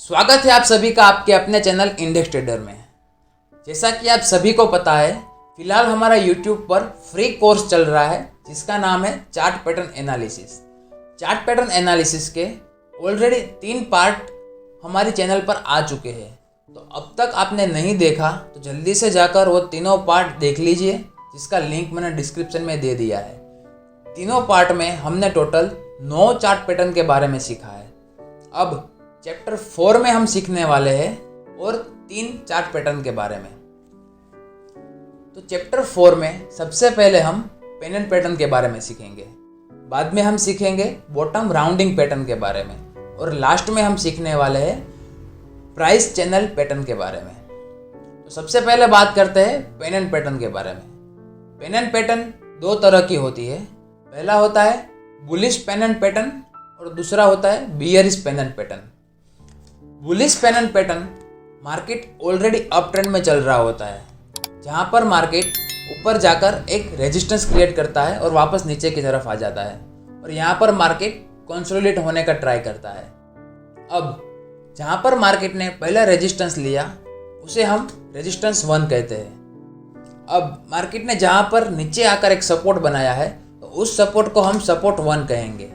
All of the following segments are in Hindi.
स्वागत है आप सभी का आपके अपने चैनल इंडेक्स ट्रेडर में। जैसा कि आप सभी को पता है, फिलहाल हमारा यूट्यूब पर फ्री कोर्स चल रहा है जिसका नाम है chart pattern analysis. Chart pattern analysis के ऑलरेडी 3 पार्ट हमारे चैनल पर आ चुके हैं, तो अब तक आपने नहीं देखा तो जल्दी से जाकर वो तीनों पार्ट देख लीजिए, जिसका लिंक मैंने डिस्क्रिप्शन में दे दिया है। तीनों पार्ट में हमने टोटल 9 चार्ट पैटर्न के बारे में सीखा है। अब चैप्टर 4 में हम सीखने वाले हैं और 3 चार्ट पैटर्न के बारे में। तो चैप्टर 4 में सबसे पहले हम पेनेंट पैटर्न के बारे में सीखेंगे, बाद में हम सीखेंगे बॉटम राउंडिंग पैटर्न के बारे में, और लास्ट में हम सीखने वाले हैं प्राइस चैनल पैटर्न के बारे में। तो सबसे पहले बात करते हैं पेनेंट पैटर्न के बारे में। पेनेंट पैटर्न 2 तरह की होती है। पहला होता है बुलिश पेनेंट पैटर्न और दूसरा होता है bearish pennant pattern. Bullish pennant pattern market already up trend में चल रहा होता है, जहां पर मार्केट ऊपर जाकर एक रेजिस्टेंस क्रिएट करता है और वापस नीचे की तरफ आ जाता है, और यहां पर मार्केट कंसोलिडेट होने का ट्राई करता है। अब जहां पर मार्केट ने पहला रेजिस्टेंस लिया उसे हम रेजिस्टेंस 1 कहते हैं। अब मार्केट ने जहां पर नीचे आकर एक सपोर्ट बनाया है तो उस सपोर्ट को हम सपोर्ट 1 कहेंगे।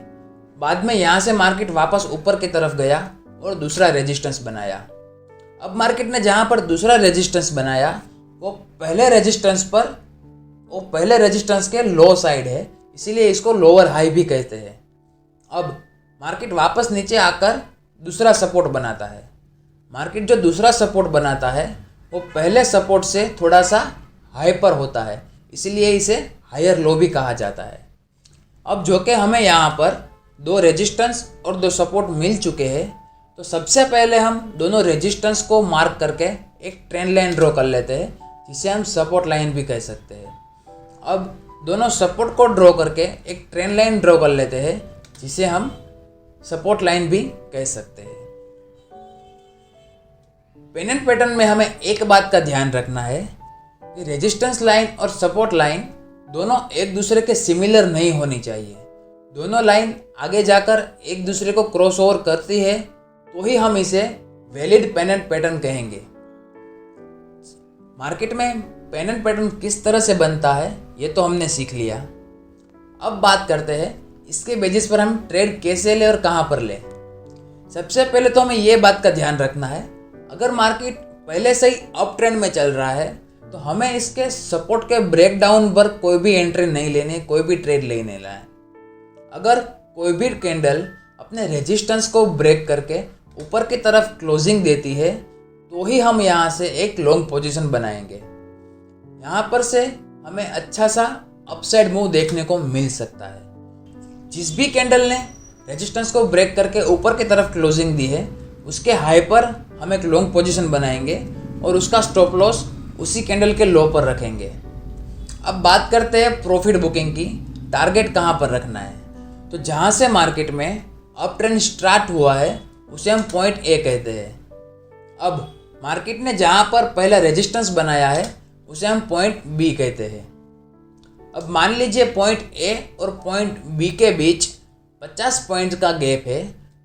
बाद में यहां से मार्केट वापस ऊपर की तरफ गया और दूसरा रेजिस्टेंस बनाया। अब मार्केट ने जहां पर दूसरा रेजिस्टेंस बनाया वो पहले रेजिस्टेंस के लो साइड है, इसीलिए इसको लोअर हाई भी कहते हैं। अब मार्केट वापस नीचे आकर दूसरा सपोर्ट बनाता है। मार्केट जो दूसरा सपोर्ट बनाता है वो पहले सपोर्ट से थोड़ा सा हाइपर होता है, इसीलिए इसे हायर लो भी कहा जाता है। अब जो कि हमें यहाँ पर 2 रेजिस्टेंस और 2 सपोर्ट मिल चुके हैं, तो सबसे पहले हम दोनों रेजिस्टेंस को मार्क करके एक ट्रेंड लाइन ड्रॉ कर लेते हैं, जिसे हम सपोर्ट लाइन भी कह सकते हैं। अब दोनों सपोर्ट को ड्रॉ करके एक ट्रेंड लाइन ड्रॉ कर लेते हैं, जिसे हम सपोर्ट लाइन भी कह सकते हैं। पेनेंट पैटर्न में हमें एक बात का ध्यान रखना है कि रेजिस्टेंस लाइन और सपोर्ट लाइन दोनों एक दूसरे के सिमिलर नहीं होनी चाहिए। दोनों लाइन आगे जाकर एक दूसरे को क्रॉस ओवर करती है तो ही हम इसे वैलिड पेनेंट पैटर्न कहेंगे। मार्केट में पेनेंट पैटर्न किस तरह से बनता है ये तो हमने सीख लिया। अब बात करते हैं इसके बेसिस पर हम ट्रेड कैसे लें और कहां पर लें। सबसे पहले तो हमें ये बात का ध्यान रखना है, अगर मार्केट पहले से ही अप ट्रेंड में चल रहा है तो हमें इसके सपोर्ट के ब्रेकडाउन पर कोई भी एंट्री नहीं लेनी, कोई भी ट्रेड नहीं लेना है। अगर कोई भी कैंडल अपने रेजिस्टेंस को ब्रेक करके ऊपर की तरफ क्लोजिंग देती है तो ही हम यहाँ से एक लॉन्ग पोजीशन बनाएंगे। यहाँ पर से हमें अच्छा सा अपसाइड मूव देखने को मिल सकता है। जिस भी कैंडल ने रेजिस्टेंस को ब्रेक करके ऊपर की तरफ क्लोजिंग दी है उसके हाई पर हम एक लॉन्ग पोजीशन बनाएंगे और उसका स्टॉप लॉस उसी कैंडल के लो पर रखेंगे। अब बात करते हैं प्रॉफिट बुकिंग की। टारगेट कहाँ पर रखना है, तो जहाँ से मार्केट में अप ट्रेंड स्टार्ट हुआ है उसे हम पॉइंट ए कहते हैं। अब मार्केट ने जहाँ पर पहला रेजिस्टेंस बनाया है उसे हम पॉइंट बी कहते हैं। अब मान लीजिए पॉइंट ए और पॉइंट बी के बीच 50 पॉइंट का गैप है,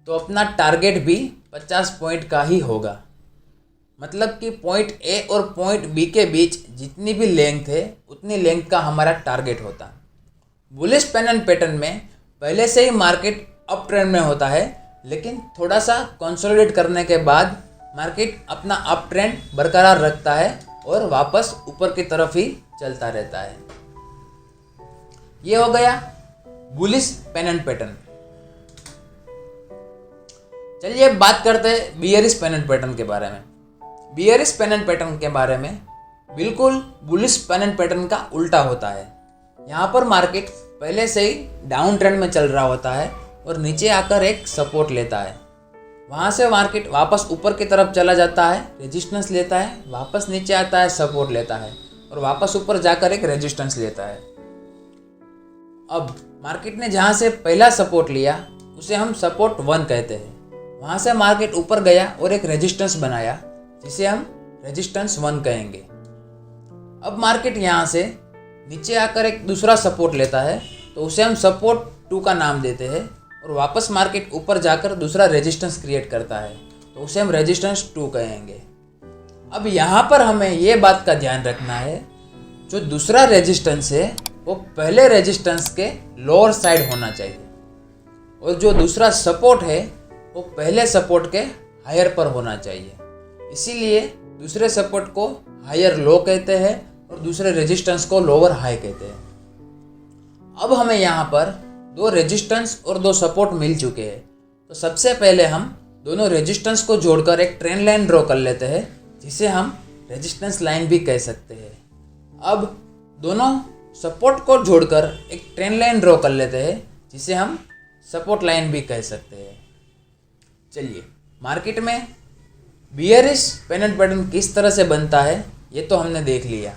तो अपना टारगेट भी 50 पॉइंट का ही होगा। मतलब कि पॉइंट ए और पॉइंट बी के बीच जितनी भी लेंथ है उतनी लेंथ का हमारा टारगेट होता। बुलिश पेनेंट पैटर्न में पहले से ही मार्केट अप ट्रेंड में होता है, लेकिन थोड़ा सा कंसोलिडेट करने के बाद मार्केट अपना अप ट्रेंड बरकरार रखता है और वापस ऊपर की तरफ ही चलता रहता है। ये हो गया बुलिश पेनेंट पैटर्न। चलिए अब बात करते हैं बियरिश पेनेंट पैटर्न के बारे में। बियरिश पेनेंट पैटर्न के बारे में बिल्कुल बुलिश पेनेंट पैटर्न का उल्टा होता है। यहाँ पर मार्केट पहले से ही डाउन ट्रेंड में चल रहा होता है और नीचे आकर एक सपोर्ट लेता है। वहाँ से मार्केट वापस ऊपर की तरफ चला जाता है, रेजिस्टेंस लेता है, वापस नीचे आता है, सपोर्ट लेता है और वापस ऊपर जाकर एक रेजिस्टेंस लेता है। अब मार्केट ने जहाँ से पहला सपोर्ट लिया उसे हम सपोर्ट 1 कहते हैं। वहाँ से मार्केट ऊपर गया और एक रेजिस्टेंस बनाया, जिसे हम रेजिस्टेंस 1 कहेंगे। अब मार्केट यहाँ से नीचे आकर एक दूसरा सपोर्ट लेता है तो उसे हम सपोर्ट 2 का नाम देते हैं, और वापस मार्केट ऊपर जाकर दूसरा रेजिस्टेंस क्रिएट करता है तो उसे हम रेजिस्टेंस 2 कहेंगे। अब यहाँ पर हमें ये बात का ध्यान रखना है, जो दूसरा रेजिस्टेंस है वो पहले रेजिस्टेंस के लोअर साइड होना चाहिए, और जो दूसरा सपोर्ट है वो पहले सपोर्ट के हायर पर होना चाहिए। इसीलिए दूसरे सपोर्ट को हायर लो कहते हैं और दूसरे रेजिस्टेंस को लोअर हाई कहते हैं। अब हमें यहाँ पर 2 रेजिस्टेंस और 2 सपोर्ट मिल चुके हैं, तो सबसे पहले हम दोनों रेजिस्टेंस को जोड़कर एक ट्रेंड लाइन ड्रॉ कर लेते हैं, जिसे हम रेजिस्टेंस लाइन भी कह सकते हैं। अब दोनों सपोर्ट को जोड़कर एक ट्रेंड लाइन ड्रॉ कर लेते हैं, जिसे हम सपोर्ट लाइन भी कह सकते हैं। चलिए, मार्केट में बियरिश पेनेंट पैटर्न किस तरह से बनता है ये तो हमने देख लिया।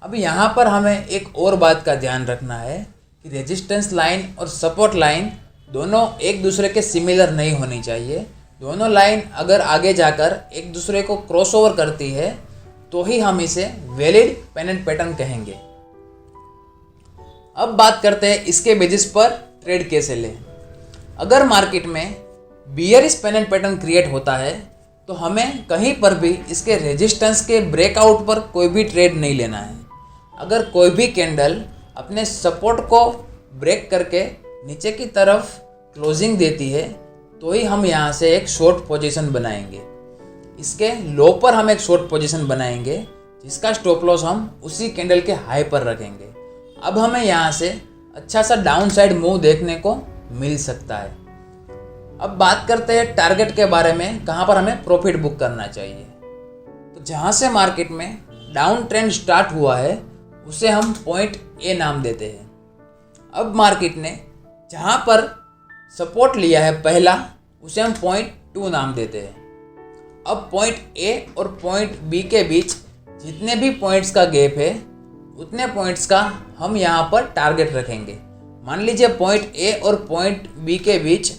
अब यहाँ पर हमें एक और बात का ध्यान रखना है कि रेजिस्टेंस लाइन और सपोर्ट लाइन दोनों एक दूसरे के सिमिलर नहीं होनी चाहिए। दोनों लाइन अगर आगे जाकर एक दूसरे को क्रॉस ओवर करती है तो ही हम इसे वैलिड पेनेंट पैटर्न कहेंगे। अब बात करते हैं इसके बेसिस पर ट्रेड कैसे लें। अगर मार्केट में बियरिश पेनेंट पैटर्न क्रिएट होता है तो हमें कहीं पर भी इसके रेजिस्टेंस के ब्रेकआउट पर कोई भी ट्रेड नहीं लेना है। अगर कोई भी कैंडल अपने सपोर्ट को ब्रेक करके नीचे की तरफ क्लोजिंग देती है तो ही हम यहाँ से एक शॉर्ट पोजीशन बनाएंगे। इसके लो पर हम एक शॉर्ट पोजीशन बनाएंगे, जिसका स्टॉप लॉस हम उसी कैंडल के हाई पर रखेंगे। अब हमें यहाँ से अच्छा सा डाउन साइड मूव देखने को मिल सकता है। अब बात करते हैं टारगेट के बारे में, कहाँ पर हमें प्रॉफिट बुक करना चाहिए। तो जहाँ से मार्केट में डाउन ट्रेंड स्टार्ट हुआ है उसे हम पॉइंट ए नाम देते हैं। अब मार्केट ने जहाँ पर सपोर्ट लिया है पहला, उसे हम पॉइंट 2 नाम देते हैं। अब पॉइंट ए और पॉइंट बी के बीच जितने भी पॉइंट्स का गैप है उतने पॉइंट्स का हम यहाँ पर टारगेट रखेंगे। मान लीजिए पॉइंट ए और पॉइंट बी के बीच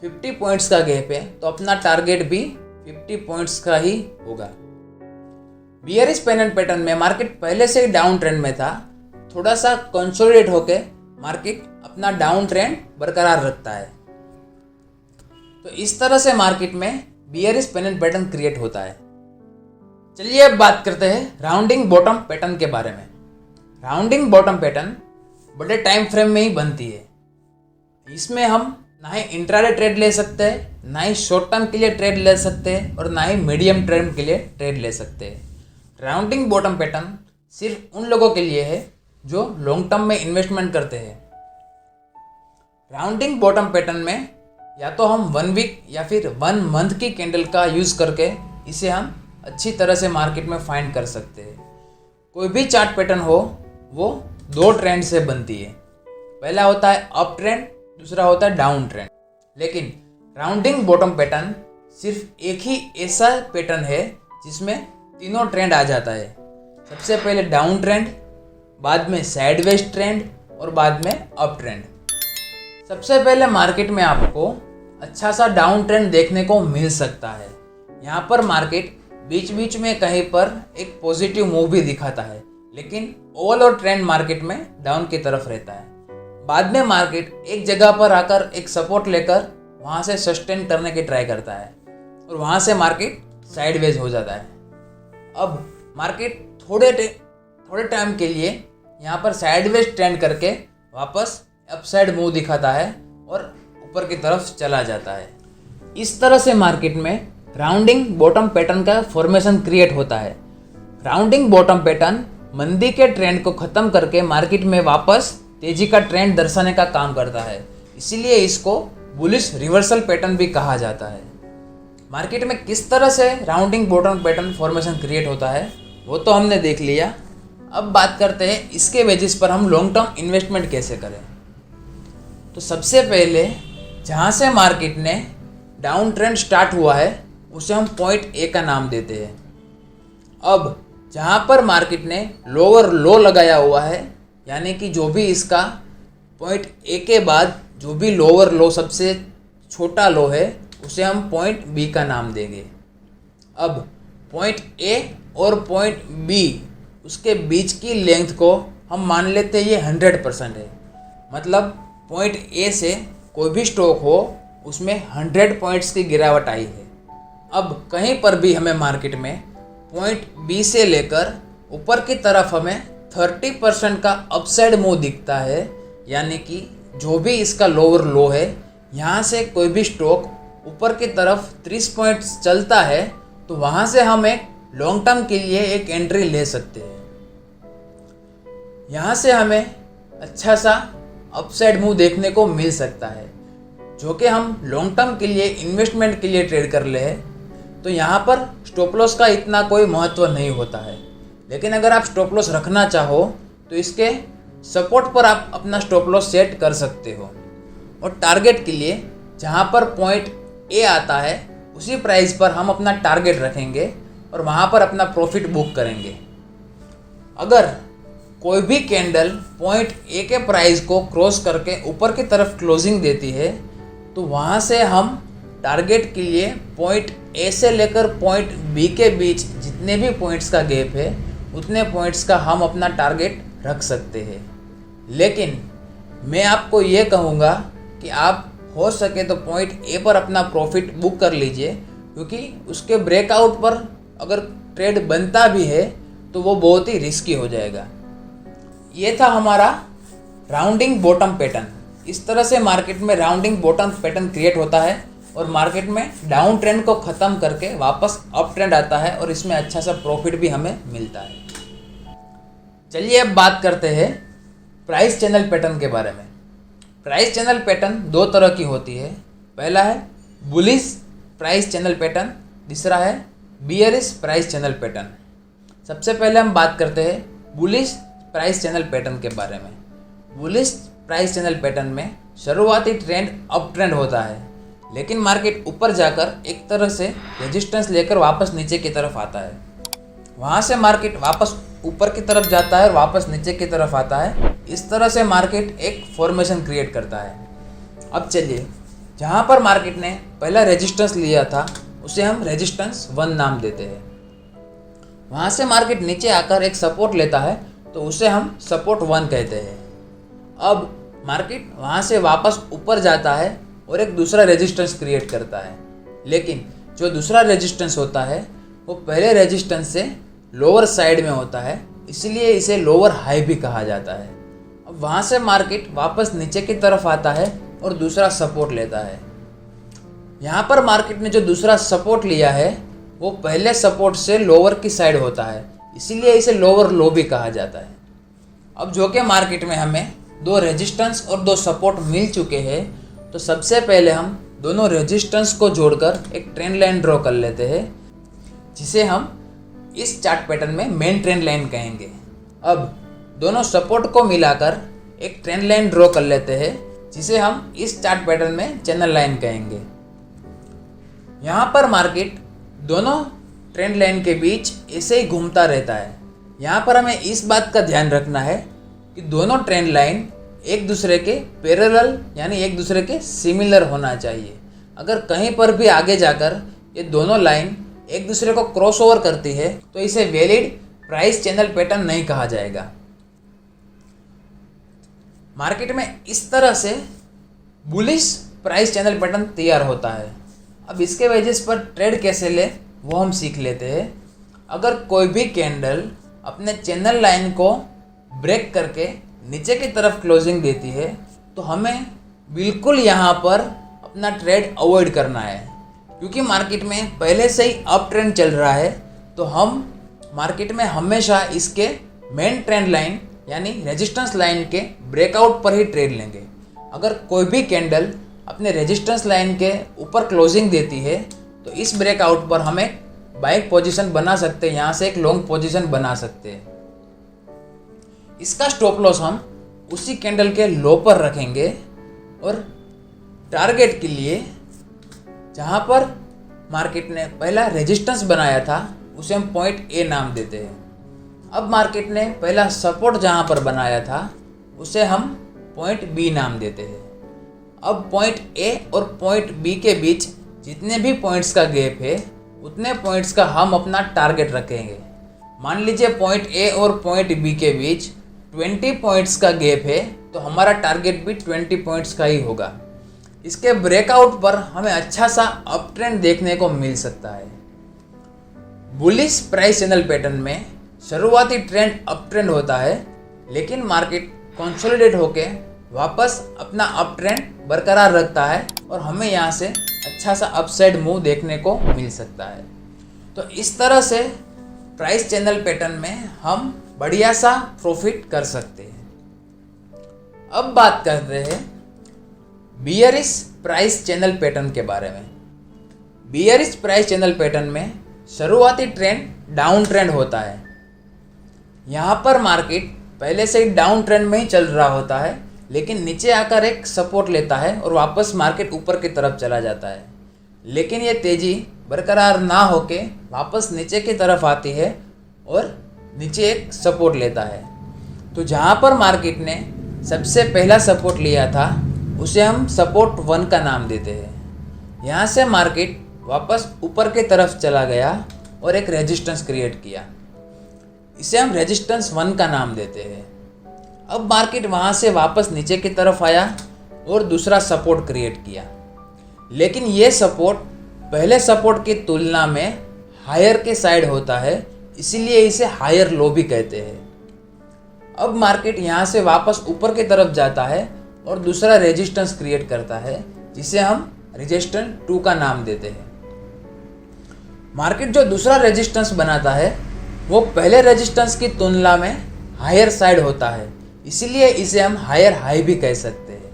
50 पॉइंट्स का गैप है, तो अपना टारगेट भी 50 पॉइंट्स का ही होगा। बियरिश पेनेंट पैटर्न में मार्केट पहले से ही डाउन ट्रेंड में था, थोड़ा सा कंसोलिडेट होके मार्केट अपना डाउन ट्रेंड बरकरार रखता है। तो इस तरह से मार्केट में बियरिश पेनेंट पैटर्न क्रिएट होता है। चलिए अब बात करते हैं राउंडिंग बॉटम पैटर्न के बारे में। राउंडिंग बॉटम पैटर्न बड़े टाइम फ्रेम में ही बनती है। इसमें हम ना ही इंट्राडे ट्रेड ले सकते हैं, ना ही शॉर्ट टर्म के लिए ट्रेड ले सकते हैं, और ना ही मीडियम टर्म के लिए ट्रेड ले सकते हैं। राउंडिंग बॉटम पैटर्न सिर्फ उन लोगों के लिए है जो लॉन्ग टर्म में इन्वेस्टमेंट करते हैं। राउंडिंग बॉटम पैटर्न में या तो हम 1 वीक या फिर 1 मंथ की कैंडल का यूज़ करके इसे हम अच्छी तरह से मार्केट में फाइंड कर सकते हैं। कोई भी चार्ट पैटर्न हो वो 2 ट्रेंड से बनती है। पहला होता है अप ट्रेंड, दूसरा होता है डाउन ट्रेंड। लेकिन राउंडिंग बॉटम पैटर्न सिर्फ एक ही ऐसा पैटर्न है जिसमें तीनों ट्रेंड आ जाता है। सबसे पहले डाउन ट्रेंड, बाद में साइडवेज ट्रेंड और बाद में अप ट्रेंड। सबसे पहले मार्केट में आपको अच्छा सा डाउन ट्रेंड देखने को मिल सकता है। यहाँ पर मार्केट बीच बीच में कहीं पर एक पॉजिटिव मूव भी दिखाता है, लेकिन ओवरऑल ट्रेंड मार्केट में डाउन की तरफ रहता है। बाद में मार्केट एक जगह पर आकर एक सपोर्ट लेकर वहाँ से सस्टेन करने की ट्राई करता है और वहाँ से मार्केट साइडवेज हो जाता है। अब मार्केट थोड़े टाइम के लिए यहाँ पर साइडवेज ट्रेंड करके वापस अपसाइड मूव दिखाता है और ऊपर की तरफ चला जाता है। इस तरह से मार्केट में राउंडिंग बॉटम पैटर्न का फॉर्मेशन क्रिएट होता है। राउंडिंग बॉटम पैटर्न मंदी के ट्रेंड को ख़त्म करके मार्केट में वापस तेजी का ट्रेंड दर्शाने का काम करता है, इसीलिए इसको बुलिश रिवर्सल पैटर्न भी कहा जाता है। मार्केट में किस तरह से rounding bottom pattern formation create होता है वो तो हमने देख लिया। अब बात करते हैं इसके बेसिस पर हम लॉन्ग टर्म इन्वेस्टमेंट कैसे करें। तो सबसे पहले जहाँ से मार्केट ने डाउन ट्रेंड स्टार्ट हुआ है उसे हम पॉइंट ए का नाम देते हैं। अब जहाँ पर मार्केट ने लोअर लो लगाया हुआ है, यानी कि जो भी इसका पॉइंट ए के बाद जो भी लोअर लो सबसे छोटा लो है उसे हम पॉइंट बी का नाम देंगे। अब पॉइंट ए और पॉइंट बी उसके बीच की लेंथ को हम मान लेते हैं ये 100% है। मतलब पॉइंट ए से कोई भी स्टॉक हो उसमें 100 पॉइंट्स की गिरावट आई है, अब कहीं पर भी हमें मार्केट में पॉइंट बी से लेकर ऊपर की तरफ हमें 30% का अपसाइड मूव दिखता है, यानी कि जो भी इसका लोअर लो है, यहाँ से कोई भी स्टॉक ऊपर की तरफ 30 पॉइंट्स चलता है तो वहाँ से हम एक लॉन्ग टर्म के लिए एक एंट्री ले सकते हैं। यहाँ से हमें अच्छा सा अपसाइड मूव देखने को मिल सकता है, जो कि हम लॉन्ग टर्म के लिए इन्वेस्टमेंट के लिए ट्रेड कर ले हैं तो यहाँ पर स्टॉप लॉस का इतना कोई महत्व नहीं होता है। लेकिन अगर आप स्टॉप लॉस रखना चाहो तो इसके सपोर्ट पर आप अपना स्टॉप लॉस सेट कर सकते हो, और टारगेट के लिए जहाँ पर पॉइंट ए आता है उसी प्राइस पर हम अपना टारगेट रखेंगे और वहाँ पर अपना प्रॉफिट बुक करेंगे। अगर कोई भी कैंडल पॉइंट ए के प्राइस को क्रॉस करके ऊपर की तरफ क्लोजिंग देती है तो वहाँ से हम टारगेट के लिए पॉइंट ए से लेकर पॉइंट बी के बीच जितने भी पॉइंट्स का गैप है उतने पॉइंट्स का हम अपना टारगेट रख सकते हैं। लेकिन मैं आपको ये कहूँगा कि आप हो सके तो पॉइंट ए पर अपना प्रॉफिट बुक कर लीजिए, क्योंकि उसके ब्रेकआउट पर अगर ट्रेड बनता भी है तो वो बहुत ही रिस्की हो जाएगा। ये था हमारा राउंडिंग बॉटम पैटर्न। इस तरह से मार्केट में राउंडिंग बॉटम पैटर्न क्रिएट होता है और मार्केट में डाउन ट्रेंड को ख़त्म करके वापस अप ट्रेंड आता है और इसमें अच्छा सा प्रॉफिट भी हमें मिलता है। चलिए अब बात करते हैं प्राइस चैनल पैटर्न के बारे में। प्राइस चैनल पैटर्न दो तरह की होती है। पहला है बुलिश प्राइस चैनल पैटर्न, दूसरा है बियरिश प्राइस चैनल पैटर्न। सबसे पहले हम बात करते हैं बुलिश प्राइस चैनल पैटर्न के बारे में। बुलिश प्राइस चैनल पैटर्न में शुरुआती ट्रेंड अप ट्रेंड होता है, लेकिन मार्केट ऊपर जाकर एक तरह से रेजिस्टेंस लेकर वापस नीचे की तरफ आता है। वहाँ से मार्केट वापस ऊपर की तरफ जाता है और वापस नीचे की तरफ आता है। इस तरह से मार्केट एक फॉर्मेशन क्रिएट करता है। अब चलिए, जहाँ पर मार्केट ने पहला रेजिस्टेंस लिया था उसे हम रेजिस्टेंस 1 नाम देते हैं। वहाँ से मार्केट नीचे आकर एक सपोर्ट लेता है तो उसे हम सपोर्ट 1 कहते हैं। अब मार्केट वहाँ से वापस ऊपर जाता है और एक दूसरा रेजिस्टेंस क्रिएट करता है, लेकिन जो दूसरा रेजिस्टेंस होता है वो पहले रेजिस्टेंस से लोअर साइड में होता है, इसलिए इसे लोअर हाई भी कहा जाता है। अब वहाँ से मार्केट वापस नीचे की तरफ आता है और दूसरा सपोर्ट लेता है। यहाँ पर मार्केट ने जो दूसरा सपोर्ट लिया है वो पहले सपोर्ट से लोअर की साइड होता है, इसीलिए इसे लोअर लो भी कहा जाता है। अब जो कि मार्केट में हमें 2 रेजिस्टेंस और 2 सपोर्ट मिल चुके हैं, तो सबसे पहले हम दोनों रेजिस्टेंस को जोड़कर एक ट्रेंड लाइन ड्रॉ कर लेते हैं, जिसे हम इस चार्ट पैटर्न में मेन ट्रेंड लाइन कहेंगे। अब दोनों सपोर्ट को मिलाकर एक ट्रेंड लाइन ड्रॉ कर लेते हैं, जिसे हम इस चार्ट पैटर्न में चैनल लाइन कहेंगे। यहाँ पर मार्केट दोनों ट्रेंड लाइन के बीच ऐसे ही घूमता रहता है। यहाँ पर हमें इस बात का ध्यान रखना है कि दोनों ट्रेंड लाइन एक दूसरे के पैरेलल यानी एक दूसरे के सिमिलर होना चाहिए। अगर कहीं पर भी आगे जाकर ये दोनों लाइन एक दूसरे को क्रॉस ओवर करती है तो इसे वैलिड प्राइस चैनल पैटर्न नहीं कहा जाएगा। मार्केट में इस तरह से बुलिश प्राइस चैनल पैटर्न तैयार होता है। अब इसके बेसिस पर ट्रेड कैसे ले वो हम सीख लेते हैं। अगर कोई भी कैंडल अपने चैनल लाइन को ब्रेक करके नीचे की तरफ क्लोजिंग देती है तो हमें बिल्कुल यहाँ पर अपना ट्रेड अवॉइड करना है, क्योंकि मार्केट में पहले से ही अप ट्रेंड चल रहा है। तो हम मार्केट में हमेशा इसके मेन ट्रेंड लाइन यानी रेजिस्टेंस लाइन के ब्रेकआउट पर ही ट्रेड लेंगे। अगर कोई भी कैंडल अपने रेजिस्टेंस लाइन के ऊपर क्लोजिंग देती है तो इस ब्रेकआउट पर हम एक बाइंग पोजीशन बना सकते हैं, यहाँ से एक लॉन्ग पोजीशन बना सकते हैं। इसका स्टॉप लॉस हम उसी कैंडल के लो पर रखेंगे और टारगेट के लिए जहाँ पर मार्केट ने पहला रेजिस्टेंस बनाया था उसे हम पॉइंट ए नाम देते हैं। अब मार्केट ने पहला सपोर्ट जहाँ पर बनाया था उसे हम पॉइंट बी नाम देते हैं। अब पॉइंट ए और पॉइंट बी के बीच जितने भी पॉइंट्स का गैप है उतने पॉइंट्स का हम अपना टारगेट रखेंगे। मान लीजिए पॉइंट ए और पॉइंट बी के बीच 20 पॉइंट्स का गैप है तो हमारा टारगेट भी 20 पॉइंट्स का ही होगा। इसके ब्रेकआउट पर हमें अच्छा सा अप ट्रेंड देखने को मिल सकता है। बुलिश प्राइस चैनल पैटर्न में शुरुआती ट्रेंड अप ट्रेंड होता है, लेकिन मार्केट कंसोलिडेट होके वापस अपना अप ट्रेंड बरकरार रखता है और हमें यहाँ से अच्छा सा अपसाइड मूव देखने को मिल सकता है। तो इस तरह से प्राइस चैनल पैटर्न में हम बढ़िया सा प्रॉफिट कर सकते हैं। अब बात करते हैं बियरिश प्राइस चैनल पैटर्न के बारे में। बियरिश प्राइस चैनल पैटर्न में शुरुआती ट्रेंड डाउन ट्रेंड होता है। यहाँ पर मार्केट पहले से ही डाउन ट्रेंड में ही चल रहा होता है, लेकिन नीचे आकर एक सपोर्ट लेता है और वापस मार्केट ऊपर की तरफ चला जाता है। लेकिन ये तेज़ी बरकरार ना होके वापस नीचे की तरफ आती है और नीचे एक सपोर्ट लेता है। तो जहाँ पर मार्केट ने सबसे पहला सपोर्ट लिया था उसे हम सपोर्ट 1 का नाम देते हैं। यहाँ से मार्केट वापस ऊपर की तरफ चला गया और एक रेजिस्टेंस क्रिएट किया, इसे हम रेजिस्टेंस 1 का नाम देते हैं। अब मार्केट वहाँ से वापस नीचे की तरफ आया और दूसरा सपोर्ट क्रिएट किया, लेकिन ये सपोर्ट पहले सपोर्ट की तुलना में हायर के साइड होता है, इसीलिए इसे हायर लो भी कहते हैं। अब मार्केट यहाँ से वापस ऊपर की तरफ जाता है और दूसरा रेजिस्टेंस क्रिएट करता है, जिसे हम रेजिस्टेंस 2 का नाम देते हैं। मार्केट जो दूसरा रेजिस्टेंस बनाता है वो पहले रेजिस्टेंस की तुलना में हायर साइड होता है, इसीलिए इसे हम हायर हाई भी कह सकते हैं।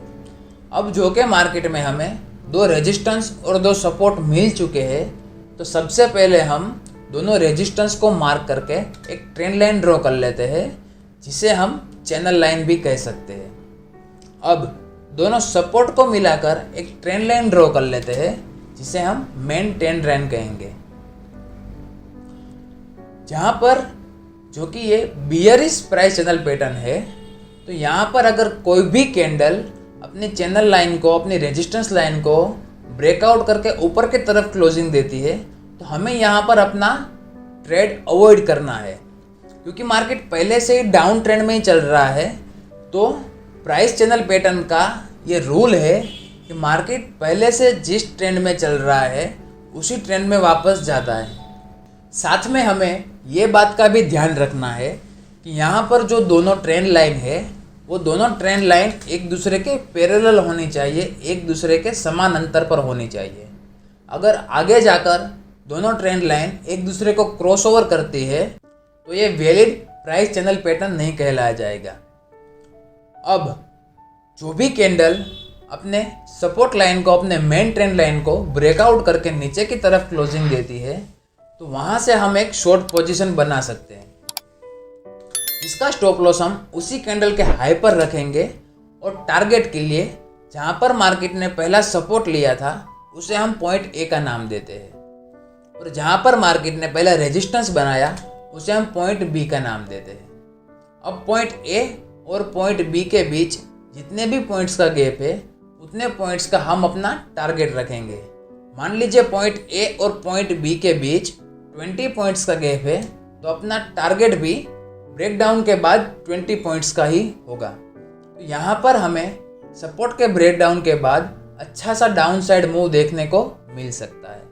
अब जो कि मार्केट में हमें 2 रेजिस्टेंस और 2 सपोर्ट मिल चुके हैं, तो सबसे पहले हम दोनों रेजिस्टेंस को मार्क करके एक ट्रेंड लाइन ड्रॉ कर लेते हैं, जिसे हम चैनल लाइन भी कह सकते हैं। अब दोनों सपोर्ट को मिलाकर एक ट्रेंड लाइन ड्रॉ कर लेते हैं, जिसे हम मेन ट्रेंड लाइन कहेंगे। जहाँ पर जो कि ये बियरिश प्राइस चैनल पैटर्न है, तो यहाँ पर अगर कोई भी कैंडल अपनी चैनल लाइन को, अपनी रेजिस्टेंस लाइन को ब्रेकआउट करके ऊपर की तरफ क्लोजिंग देती है, तो हमें यहाँ पर अपना ट्रेड अवॉइड करना है, क्योंकि मार्केट पहले से ही डाउन ट्रेंड में ही चल रहा है। तो प्राइस चैनल पैटर्न का ये रूल है कि मार्केट पहले से जिस ट्रेंड में चल रहा है उसी ट्रेंड में वापस जाता है। साथ में हमें ये बात का भी ध्यान रखना है कि यहाँ पर जो दोनों ट्रेंड लाइन है वो दोनों ट्रेंड लाइन एक दूसरे के पैरेलल होनी चाहिए, एक दूसरे के समान अंतर पर होनी चाहिए। अगर आगे जाकर दोनों ट्रेंड लाइन एक दूसरे को क्रॉसओवर करती है तो ये वैलिड प्राइस चैनल पैटर्न नहीं कहलाया जाएगा। अब जो भी कैंडल अपने सपोर्ट लाइन को, अपने मेन ट्रेंड लाइन को ब्रेकआउट करके नीचे की तरफ क्लोजिंग देती है, तो वहाँ से हम एक शॉर्ट पोजीशन बना सकते हैं, जिसका स्टॉप लॉस हम उसी कैंडल के हाई पर रखेंगे और टारगेट के लिए जहाँ पर मार्केट ने पहला सपोर्ट लिया था उसे हम पॉइंट ए का नाम देते हैं, और जहाँ पर मार्केट ने पहला रेजिस्टेंस बनाया उसे हम पॉइंट बी का नाम देते हैं। अब पॉइंट ए और पॉइंट बी के बीच जितने भी पॉइंट्स का गैप है उतने पॉइंट्स का हम अपना टारगेट रखेंगे। मान लीजिए पॉइंट ए और पॉइंट बी के बीच 20 पॉइंट्स का गैप है, तो अपना टारगेट भी ब्रेकडाउन के बाद 20 पॉइंट्स का ही होगा। तो यहाँ पर हमें सपोर्ट के ब्रेकडाउन के बाद अच्छा सा डाउन साइड मूव देखने को मिल सकता है।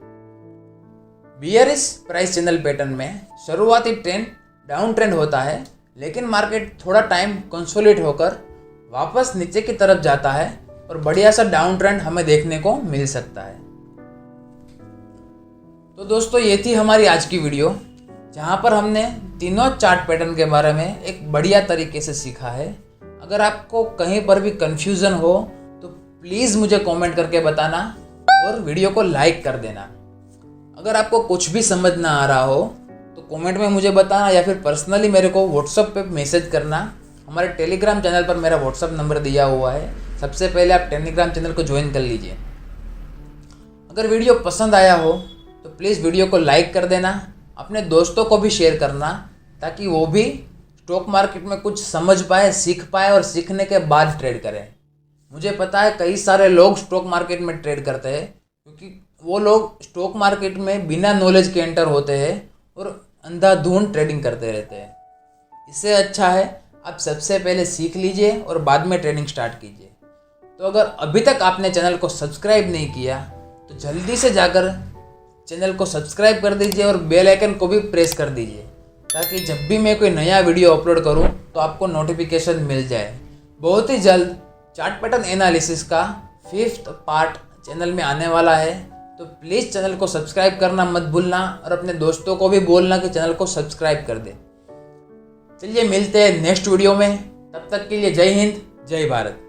बियरिश प्राइस चैनल पैटर्न में शुरुआती ट्रेंड डाउन ट्रेंड होता है, लेकिन मार्केट थोड़ा टाइम कंसोलिडेट होकर वापस नीचे की तरफ जाता है और बढ़िया सा डाउन ट्रेंड हमें देखने को मिल सकता है। तो दोस्तों, ये थी हमारी आज की वीडियो, जहाँ पर हमने तीनों चार्ट पैटर्न के बारे में एक बढ़िया तरीके से सीखा है। अगर आपको कहीं पर भी कन्फ्यूज़न हो तो प्लीज़ मुझे कमेंट करके बताना और वीडियो को लाइक कर देना। अगर आपको कुछ भी समझ ना आ रहा हो तो कमेंट में मुझे बताना, या फिर पर्सनली मेरे को व्हाट्सएप पे मैसेज करना। हमारे टेलीग्राम चैनल पर मेरा व्हाट्सएप नंबर दिया हुआ है, सबसे पहले आप टेलीग्राम चैनल को ज्वाइन कर लीजिए। अगर वीडियो पसंद आया हो तो प्लीज़ वीडियो को लाइक कर देना, अपने दोस्तों को भी शेयर करना, ताकि वो भी स्टॉक मार्केट में कुछ समझ पाए, सीख पाए और सीखने के बाद ट्रेड करें। मुझे पता है कई सारे लोग स्टॉक मार्केट में ट्रेड करते हैं, क्योंकि वो लोग स्टॉक मार्केट में बिना नॉलेज के एंटर होते हैं और अंधाधुंध ट्रेडिंग करते रहते हैं। इससे अच्छा है आप सबसे पहले सीख लीजिए और बाद में ट्रेडिंग स्टार्ट कीजिए। तो अगर अभी तक आपने चैनल को सब्सक्राइब नहीं किया तो जल्दी से जाकर चैनल को सब्सक्राइब कर दीजिए और बेल आइकन को भी प्रेस कर दीजिए, ताकि जब भी मैं कोई नया वीडियो अपलोड करूं तो आपको नोटिफिकेशन मिल जाए। बहुत ही जल्द चार्ट पैटर्न एनालिसिस का 5th पार्ट चैनल में आने वाला है, तो प्लीज़ चैनल को सब्सक्राइब करना मत भूलना और अपने दोस्तों को भी बोलना कि चैनल को सब्सक्राइब कर दे। चलिए मिलते हैं नेक्स्ट वीडियो में, तब तक के लिए जय हिंद, जय भारत।